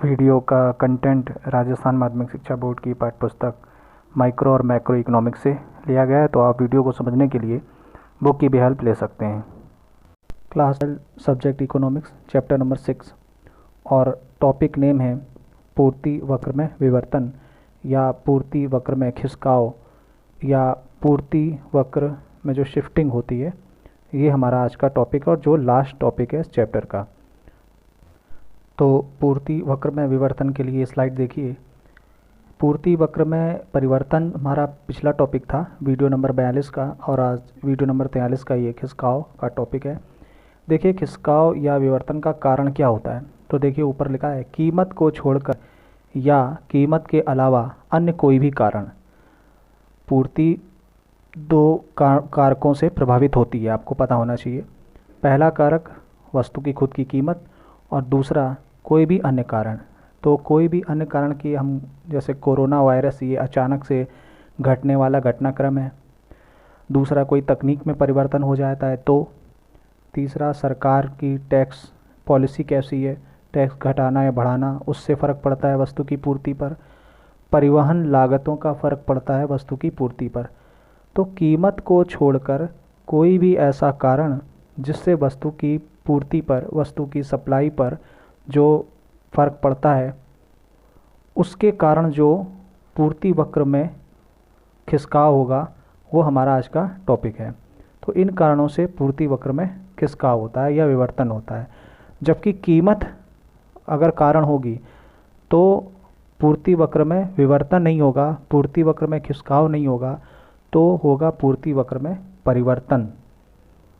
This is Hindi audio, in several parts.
वीडियो का कंटेंट राजस्थान माध्यमिक शिक्षा बोर्ड की पाठ्यपुस्तक माइक्रो और मैक्रो इकोनॉमिक्स से लिया गया है, तो आप वीडियो को समझने के लिए बुक की भी हेल्प ले सकते हैं। Class subject economics, chapter number 6 और टॉपिक नेम है पूर्ति वक्र में विवर्तन या पूर्ति वक्र में खिसकाव या पूर्ति वक्र में जो शिफ्टिंग होती है। ये हमारा आज का टॉपिक और जो लास्ट टॉपिक है इस चैप्टर का। तो पूर्ति वक्र में विवर्तन के लिए स्लाइड देखिए। पूर्ति वक्र में परिवर्तन हमारा पिछला टॉपिक था वीडियो नंबर 42 का, और आज वीडियो नंबर 43 का ये खिसकाव का टॉपिक है। देखिए खिसकाव या विवर्तन का कारण क्या होता है। तो देखिए ऊपर लिखा है कीमत को छोड़कर या कीमत के अलावा अन्य कोई भी कारण। पूर्ति दो कारकों से प्रभावित होती है, आपको पता होना चाहिए। पहला कारक वस्तु की खुद की कीमत और दूसरा कोई भी अन्य कारण। तो कोई भी अन्य कारण की हम जैसे कोरोना वायरस, ये अचानक से घटने वाला घटनाक्रम है। दूसरा कोई तकनीक में परिवर्तन हो जाता है। तो तीसरा सरकार की टैक्स पॉलिसी कैसी है, टैक्स घटाना या बढ़ाना, उससे फ़र्क पड़ता है वस्तु की पूर्ति पर। परिवहन लागतों का फ़र्क पड़ता है वस्तु की पूर्ति पर। तो कीमत को छोड़कर कोई भी ऐसा कारण जिससे वस्तु की पूर्ति पर, वस्तु की सप्लाई पर जो फ़र्क पड़ता है, उसके कारण जो पूर्ति वक्र में खिसकाव होगा, वो हमारा आज का टॉपिक है। तो इन कारणों से पूर्ति वक्र में खिसकाव होता है या विवर्तन होता है। जबकि कीमत अगर कारण होगी तो पूर्ति वक्र में विवर्तन नहीं होगा, पूर्ति वक्र में खिसकाव नहीं होगा, तो होगा पूर्ति वक्र में परिवर्तन,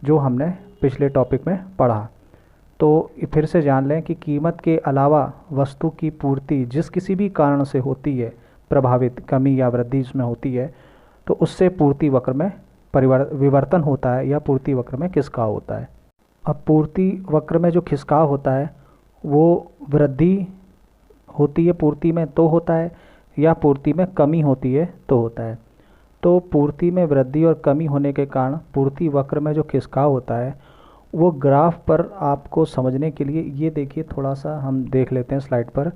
जो हमने पिछले टॉपिक में पढ़ा। तो फिर से जान लें कि कीमत के अलावा वस्तु की पूर्ति जिस किसी भी कारण से होती है प्रभावित, कमी या वृद्धि इसमें होती है, तो उससे पूर्ति वक्र में विवर्तन होता है या पूर्ति वक्र में खिसकाव होता है। अब पूर्ति वक्र में जो खिसकाव होता है वो वृद्धि होती है पूर्ति में तो होता है, या पूर्ति में कमी होती है तो होता है। तो पूर्ति में वृद्धि और कमी होने के कारण पूर्ति वक्र में जो खिसकाव होता है, वो ग्राफ पर आपको समझने के लिए ये देखिए, थोड़ा सा हम देख लेते हैं स्लाइड पर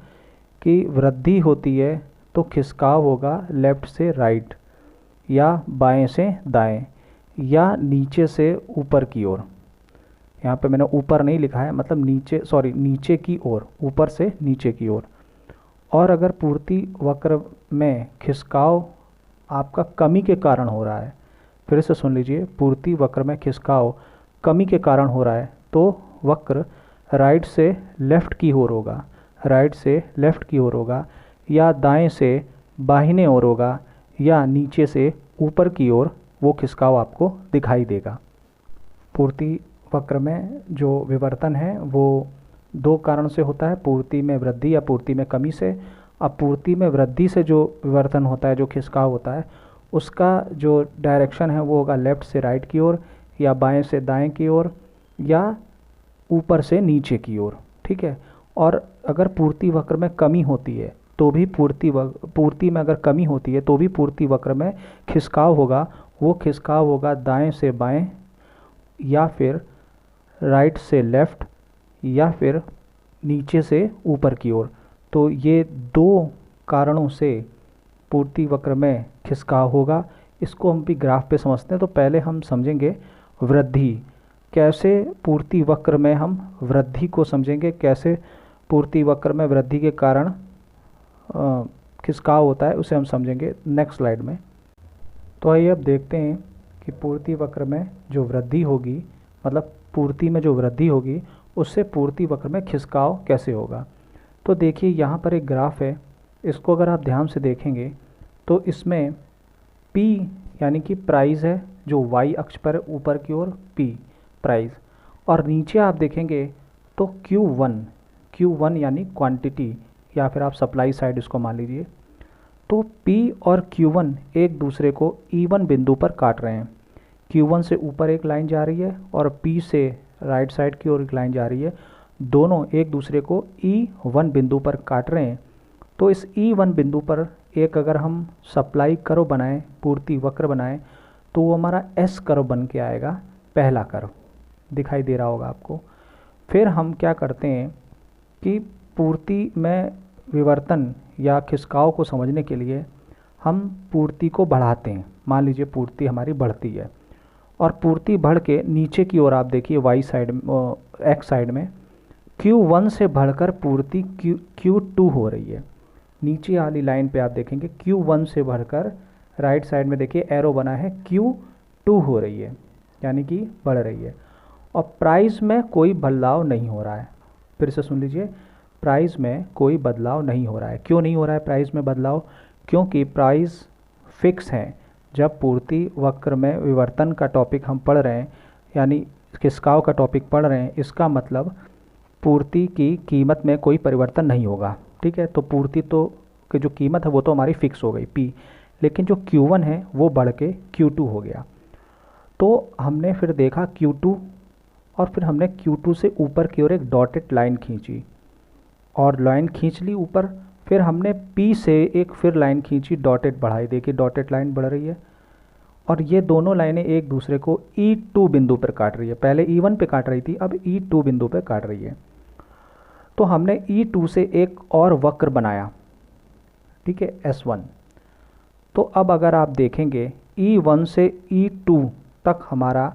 कि वृद्धि होती है तो खिसकाव होगा लेफ़्ट से राइट या बाएं से दाएं या नीचे से ऊपर की ओर। यहाँ पे मैंने ऊपर नहीं लिखा है, मतलब नीचे की ओर, ऊपर से नीचे की ओर। और अगर पूर्ति वक्र में खिसकाव आपका कमी के कारण हो रहा है, फिर से सुन लीजिए, पूर्ति वक्र में खिसकाव कमी के कारण हो रहा है तो वक्र राइट से लेफ़्ट की ओर होगा, राइट से लेफ़्ट की ओर होगा, या दाएं से बाहिने ओर होगा, या नीचे से ऊपर की ओर वो खिसकाव आपको दिखाई देगा। पूर्ति वक्र में जो विवर्तन है वो दो कारण से होता है, पूर्ति में वृद्धि या पूर्ति में कमी से। अब पूर्ति में वृद्धि से जो विवर्तन होता है, जो खिसकाव होता है, उसका जो डायरेक्शन है वो होगा लेफ़्ट से राइट की ओर, या बाएं से दाएं की ओर, या ऊपर से नीचे की ओर। ठीक है। और अगर पूर्ति वक्र में कमी होती है तो भी पूर्ति में अगर कमी होती है तो भी पूर्ति वक्र में खिसकाव होगा। वो खिसकाव होगा दाएं से बाएं, या फिर राइट से लेफ़्ट, या फिर नीचे से ऊपर की ओर। तो ये दो कारणों से पूर्ति वक्र में खिसकाव होगा। इसको हम भी ग्राफ पे समझते हैं। तो पहले हम समझेंगे वृद्धि, कैसे पूर्ति वक्र में हम वृद्धि को समझेंगे, कैसे पूर्ति वक्र में वृद्धि के कारण खिसकाव होता है, उसे हम समझेंगे नेक्स्ट स्लाइड में। तो आइए अब देखते हैं कि पूर्ति वक्र में जो वृद्धि होगी, मतलब पूर्ति में जो वृद्धि होगी, उससे पूर्ति वक्र में खिसकाव कैसे होगा। तो देखिए यहाँ पर एक ग्राफ है, इसको अगर आप ध्यान से देखेंगे तो इसमें P यानी कि प्राइस है, जो y अक्ष पर ऊपर की ओर P प्राइस, और नीचे आप देखेंगे तो Q1 यानी क्वांटिटी, या फिर आप सप्लाई साइड इसको मान लीजिए। तो P और Q1 एक दूसरे को E1 बिंदु पर काट रहे हैं। Q1 से ऊपर एक लाइन जा रही है और P से राइट साइड की ओर एक लाइन जा रही है। दोनों एक दूसरे को E1 बिंदु पर काट रहे हैं। तो इस E1 बिंदु पर एक अगर हम सप्लाई कर्व बनाएं, पूर्ति वक्र बनाएं, तो वो हमारा S कर्व बन के आएगा, पहला कर्व दिखाई दे रहा होगा आपको। फिर हम क्या करते हैं कि पूर्ति में विवर्तन या खिसकाव को समझने के लिए हम पूर्ति को बढ़ाते हैं। मान लीजिए पूर्ति हमारी बढ़ती है और पूर्ति बढ़ के नीचे की ओर आप देखिए वाई साइड एक्स साइड में Q1 से बढ़कर पूर्ति Q2 हो रही है। नीचे वाली लाइन पे आप देखेंगे Q1 से बढ़कर राइट साइड में देखिए एरो बना है Q2 हो रही है, यानी कि बढ़ रही है। और प्राइस में कोई बदलाव नहीं हो रहा है। फिर से सुन लीजिए, प्राइस में कोई बदलाव नहीं हो रहा है। क्यों नहीं हो रहा है प्राइस में बदलाव? क्योंकि प्राइस फिक्स है। जब पूर्ति वक्र में विवर्तन का टॉपिक हम पढ़ रहे हैं, यानी खिसकाव का टॉपिक पढ़ रहे हैं, इसका मतलब पूर्ति की कीमत में कोई परिवर्तन नहीं होगा। ठीक है, तो पूर्ति तो की जो कीमत है वो तो हमारी फिक्स हो गई P, लेकिन जो Q1 है वो बढ़ के Q2 हो गया। तो हमने फिर देखा Q2 और फिर हमने Q2 से ऊपर की ओर एक डॉटेड लाइन खींची और लाइन खींच ली ऊपर। फिर हमने P से एक फिर लाइन खींची, डॉटेड बढ़ाई। देखिए डॉटेड लाइन बढ़ रही है और ये दोनों लाइनें एक दूसरे को E2 बिंदु पर काट रही है। पहले E1 पे काट रही थी, अब E2 बिंदु पे काट रही है। तो हमने E2 से एक और वक्र बनाया, ठीक है, S1। तो अब अगर आप देखेंगे E1 से E2 तक हमारा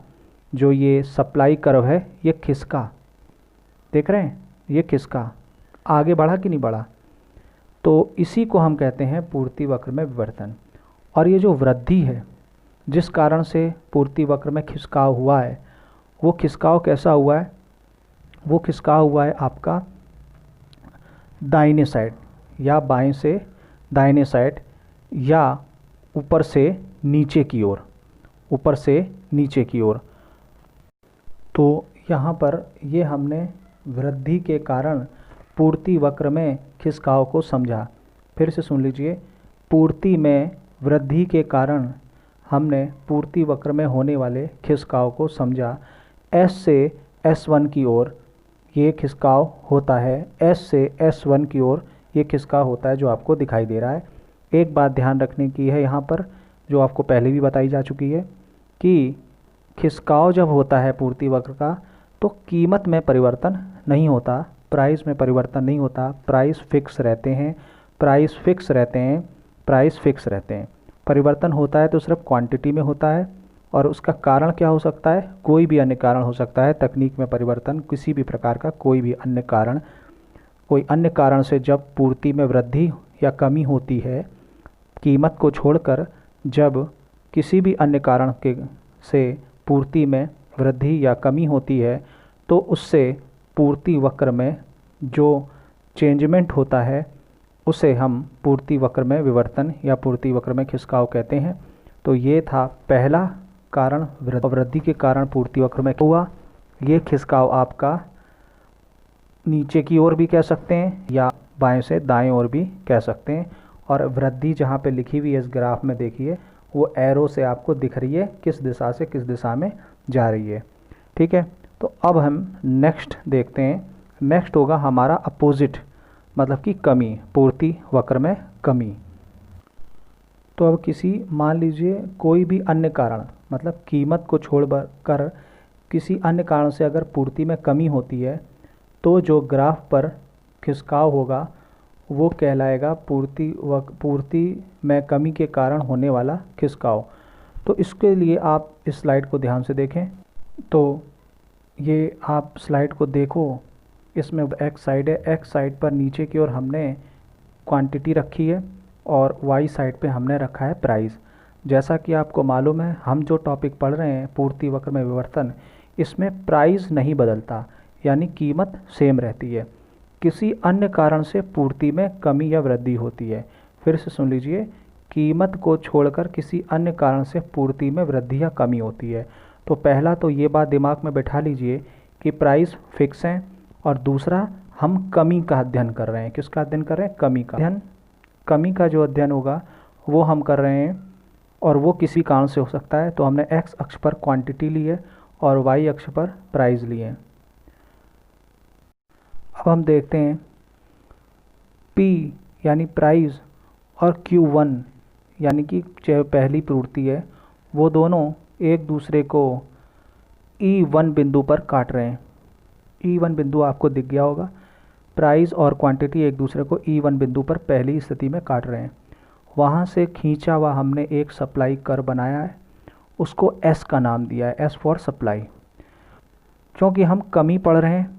जो ये सप्लाई कर्व है ये खिसका, देख रहे हैं, ये खिसका आगे बढ़ा कि नहीं बढ़ा। तो इसी को हम कहते हैं पूर्ति वक्र में विवर्तन। और ये जो वृद्धि है जिस कारण से पूर्ति वक्र में खिसकाव हुआ है, वो खिसकाव कैसा हुआ है? वो खिसकाव हुआ है आपका दाहिने साइड या बाएं से दाहिने साइड या ऊपर से नीचे की ओर, ऊपर से नीचे की ओर। तो यहाँ पर ये हमने वृद्धि के कारण पूर्ति वक्र में खिसकाव को समझा। फिर से सुन लीजिए, पूर्ति में वृद्धि के कारण हमने पूर्ति वक्र में होने वाले खिसकाव को समझा। S से S1 की ओर ये खिसकाव होता है, S से S1 की ओर ये खिसकाव होता है जो आपको दिखाई दे रहा है। एक बात ध्यान रखने की है यहाँ पर, जो आपको पहले भी बताई जा चुकी है, कि खिसकाव जब होता है पूर्ति वक्र का तो कीमत में परिवर्तन नहीं होता, प्राइस में परिवर्तन नहीं होता। प्राइस फिक्स रहते हैं, प्राइस फिक्स रहते हैं, प्राइस फिक्स रहते हैं। परिवर्तन होता है तो सिर्फ क्वांटिटी में होता है। और उसका कारण क्या हो सकता है? कोई भी अन्य कारण हो सकता है। तकनीक में परिवर्तन किसी भी प्रकार का कोई भी अन्य कारण, कोई अन्य कारण से जब पूर्ति में वृद्धि या कमी होती है, कीमत को छोड़कर जब किसी भी अन्य कारण के से पूर्ति में वृद्धि या कमी होती है, तो उससे पूर्ति वक्र में जो चेंजमेंट होता है उसे हम पूर्ति वक्र में विवर्तन या पूर्ति वक्र में खिसकाव कहते हैं। तो ये था पहला कारण, वृद्धि के कारण पूर्ति वक्र में हुआ। ये खिसकाव आपका नीचे की ओर भी कह सकते हैं या बाएं से दाएं ओर भी कह सकते हैं। और वृद्धि जहाँ पे लिखी हुई है इस ग्राफ में देखिए, वो एरो से आपको दिख रही है किस दिशा से किस दिशा में जा रही है। ठीक है, तो अब हम नेक्स्ट देखते हैं। नेक्स्ट होगा हमारा अपोजिट, मतलब कि कमी, पूर्ति वक्र में कमी। तो अब किसी, मान लीजिए कोई भी अन्य कारण, मतलब कीमत को छोड़कर किसी अन्य कारण से अगर पूर्ति में कमी होती है, तो जो ग्राफ पर खिसकाव होगा वो कहलाएगा पूर्ति में कमी के कारण होने वाला खिसकाव। तो इसके लिए आप इस स्लाइड को ध्यान से देखें। तो ये आप स्लाइड को देखो, इसमें एक्स साइड है, एक्स साइड पर नीचे की ओर हमने क्वांटिटी रखी है और वाई साइड पे हमने रखा है प्राइस। जैसा कि आपको मालूम है, हम जो टॉपिक पढ़ रहे हैं पूर्ति वक्र में विवर्तन, इसमें प्राइस नहीं बदलता, यानी कीमत सेम रहती है। किसी अन्य कारण से पूर्ति में कमी या वृद्धि होती है। फिर से सुन लीजिए, कीमत को छोड़कर किसी अन्य कारण से पूर्ति में वृद्धि या कमी होती है। तो पहला तो ये बात दिमाग में बैठा लीजिए कि प्राइस फिक्स हैं, और दूसरा हम कमी का अध्ययन कर रहे हैं। किसका अध्ययन कर रहे हैं? कमी का अध्ययन। कमी का जो अध्ययन होगा वो हम कर रहे हैं, और वो किसी कारण से हो सकता है। तो हमने एक्स अक्ष पर क्वांटिटी ली है और वाई अक्ष पर प्राइस लिए हैं। अब हम देखते हैं P यानी प्राइस और Q1 यानी कि जो पहली पूर्ति है, वो दोनों एक दूसरे को E1 बिंदु पर काट रहे हैं। E1 बिंदु आपको दिख गया होगा। प्राइस और क्वांटिटी एक दूसरे को E1 बिंदु पर पहली स्थिति में काट रहे हैं। वहाँ से खींचा हुआ हमने एक सप्लाई कर्व बनाया है, उसको S का नाम दिया है, S फॉर सप्लाई। क्योंकि हम कमी पढ़ रहे हैं,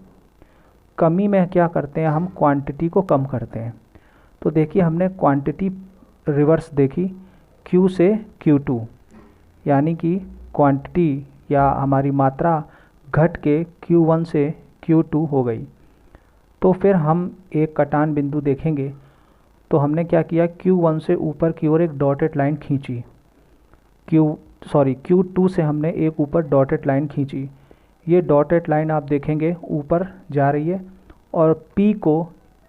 कमी में क्या करते हैं, हम क्वांटिटी को कम करते हैं। तो देखिए हमने क्वांटिटी रिवर्स देखी, Q से Q2, यानी कि क्वांटिटी या हमारी मात्रा घट के Q1 से Q2 हो गई। तो फिर हम एक कटान बिंदु देखेंगे। तो हमने क्या किया, Q1 से ऊपर की ओर एक डॉटेड लाइन खींची, Q2 से हमने एक ऊपर डॉटेड लाइन खींची। ये डॉटेड लाइन आप देखेंगे ऊपर जा रही है और P को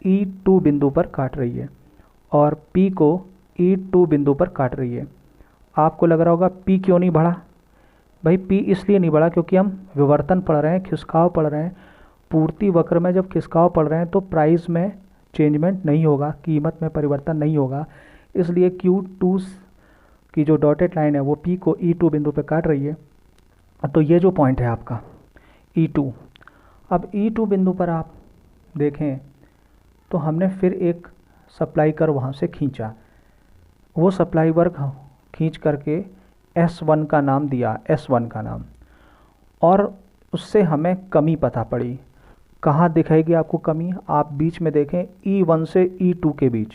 E2 बिंदु पर काट रही है, और P को E2 बिंदु पर काट रही है। आपको लग रहा होगा P क्यों नहीं बढ़ा? भाई P इसलिए नहीं बढ़ा क्योंकि हम विवर्तन पढ़ रहे हैं, खिसकाव पढ़ रहे हैं। पूर्ति वक्र में जब खिसकाव पढ़ रहे हैं तो प्राइस में चेंजमेंट नहीं होगा, कीमत में परिवर्तन नहीं होगा। इसलिए Q2 की जो डॉटेड लाइन है वो P को E2 बिंदु पर काट रही है। तो ये जो पॉइंट है आपका E2, अब E2 बिंदु पर आप देखें तो हमने फिर एक सप्लाई कर वहाँ से खींचा। वो सप्लाई वर्ग खींच करके S1 का नाम दिया, S1 का नाम, और उससे हमें कमी पता पड़ी। कहाँ दिखाएगी आपको कमी? आप बीच में देखें E1 से E2 के बीच,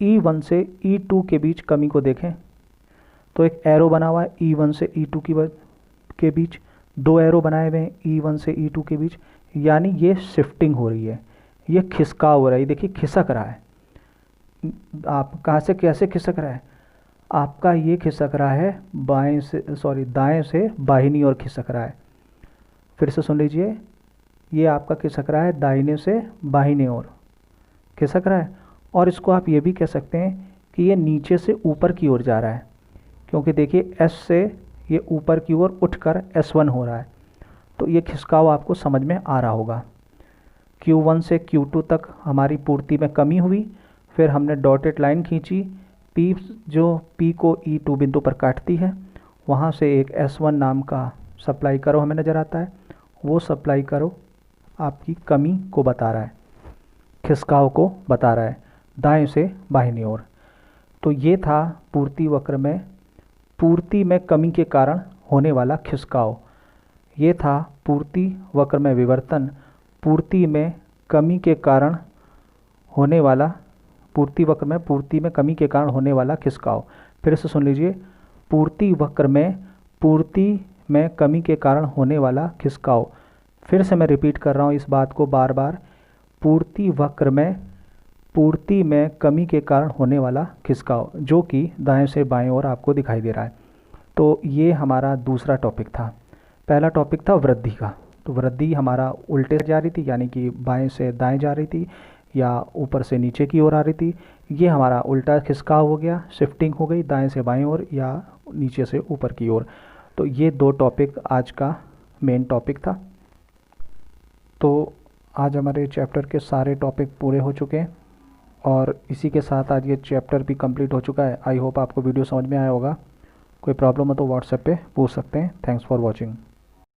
E1 से E2 के बीच कमी को देखें तो एक एरो बना हुआ है E1 से E2 के बीच, दो एरो बनाए हुए हैं E1 से E2 के बीच, यानी ये शिफ्टिंग हो रही है, ये खिसकाव हो रहा है। देखिए खिसक रहा है। आप कहाँ से कैसे खिसक रहा है? आपका ये खिसक रहा है दाएं से बाहिनी ओर खिसक रहा है। फिर से सुन लीजिए, ये आपका खिसक रहा है दाहिने से बाहिने ओर खिसक रहा है। और इसको आप ये भी कह सकते हैं कि ये नीचे से ऊपर की ओर जा रहा है, क्योंकि देखिए S से ये ऊपर की ओर उठकर S1 हो रहा है। तो ये खिसकाव आपको समझ में आ रहा होगा। Q1 से Q2 तक हमारी पूर्ति में कमी हुई, फिर हमने डॉटेड लाइन खींची, P को E2 बिंदु पर काटती है। वहाँ से एक S1 नाम का सप्लाई कर्व हमें नज़र आता है। वो सप्लाई कर्व आपकी कमी को बता रहा है, खिसकाव को बता रहा है दाएं से बाहिनी ओर। तो ये था पूर्ति वक्र में पूर्ति में कमी के कारण होने वाला खिसकाव। ये था पूर्ति वक्र में विवर्तन, पूर्ति में कमी के कारण होने वाला, पूर्ति वक्र में पूर्ति में कमी के कारण होने वाला खिसकाव। फिर से सुन लीजिए, पूर्ति वक्र में पूर्ति में कमी के कारण होने वाला खिसकाव। फिर से मैं रिपीट कर रहा हूँ इस बात को बार बार, पूर्ति वक्र में पूर्ति में कमी के कारण होने वाला खिसकाव, जो कि दाएं से बाएं ओर आपको दिखाई दे रहा है। तो ये हमारा दूसरा टॉपिक था। पहला टॉपिक था वृद्धि का। तो वृद्धि हमारा उल्टे जा रही थी, यानी कि बाएं से दाएं जा रही थी या ऊपर से नीचे की ओर आ रही थी। ये हमारा उल्टा खिसकाव हो गया, शिफ्टिंग हो गई दाएं से बाएं ओर या नीचे से ऊपर की ओर। तो ये दो टॉपिक आज का मेन टॉपिक था। तो आज हमारे चैप्टर के सारे टॉपिक पूरे हो चुके हैं और इसी के साथ आज ये चैप्टर भी कंप्लीट हो चुका है। आई होप आपको वीडियो समझ में आया होगा। कोई प्रॉब्लम हो तो व्हाट्सएप पे पूछ सकते हैं। Thanks for watching.